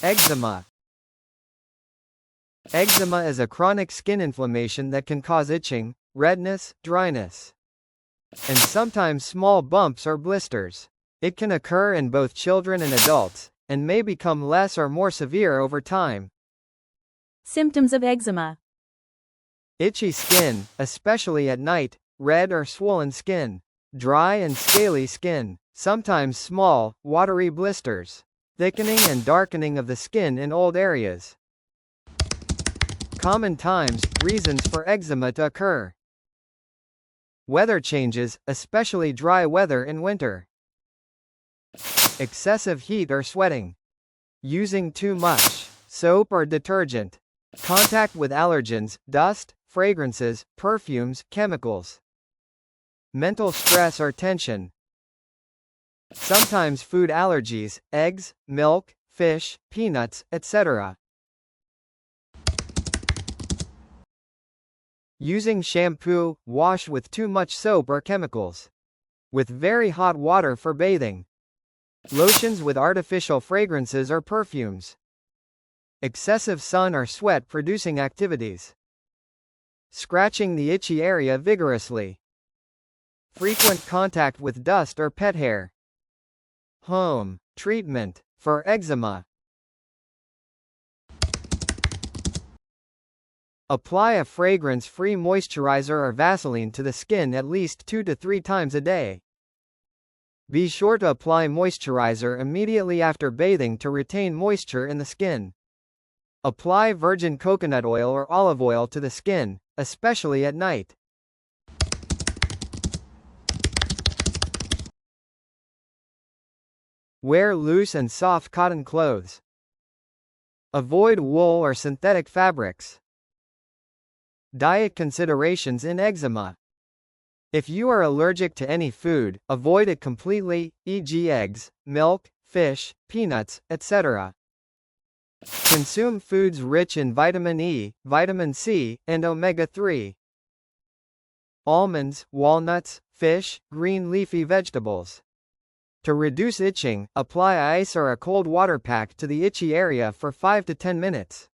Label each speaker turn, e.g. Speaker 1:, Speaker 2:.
Speaker 1: Eczema. Eczema is a chronic skin inflammation that can cause itching, redness, dryness, and sometimes small bumps or blisters. It can occur in both children and adults, and may become less or more severe over time.
Speaker 2: Symptoms of eczema.
Speaker 1: Itchy skin, especially at night, red or swollen skin, dry and scaly skin, sometimes small, watery blisters, thickening and darkening of the skin in old areas. Common times, reasons for eczema to occur. Weather changes, especially dry weather in winter. Excessive heat or sweating. Using too much soap or detergent. Contact with allergens, dust, fragrances, perfumes, chemicals. Mental stress or tension. Sometimes food allergies, eggs, milk, fish, peanuts, etc. Using shampoo, wash with too much soap or chemicals. With very hot water for bathing. Lotions with artificial fragrances or perfumes. Excessive sun or sweat-producing activities. Scratching the itchy area vigorously. Frequent contact with dust or pet hair. Home treatment for eczema. Apply a fragrance-free moisturizer or Vaseline to the skin at least 2 to 3 times a day. Be sure to apply moisturizer immediately after bathing to retain moisture in the skin. Apply virgin coconut oil or olive oil to the skin, especially at night. Wear loose and soft cotton clothes. Avoid wool or synthetic fabrics. Diet considerations in eczema. If you are allergic to any food, avoid it completely, e.g. eggs, milk, fish, peanuts, etc. Consume foods rich in vitamin E, vitamin C, and omega-3. Almonds, walnuts, fish, green leafy vegetables. To reduce itching, apply ice or a cold water pack to the itchy area for 5 to 10 minutes.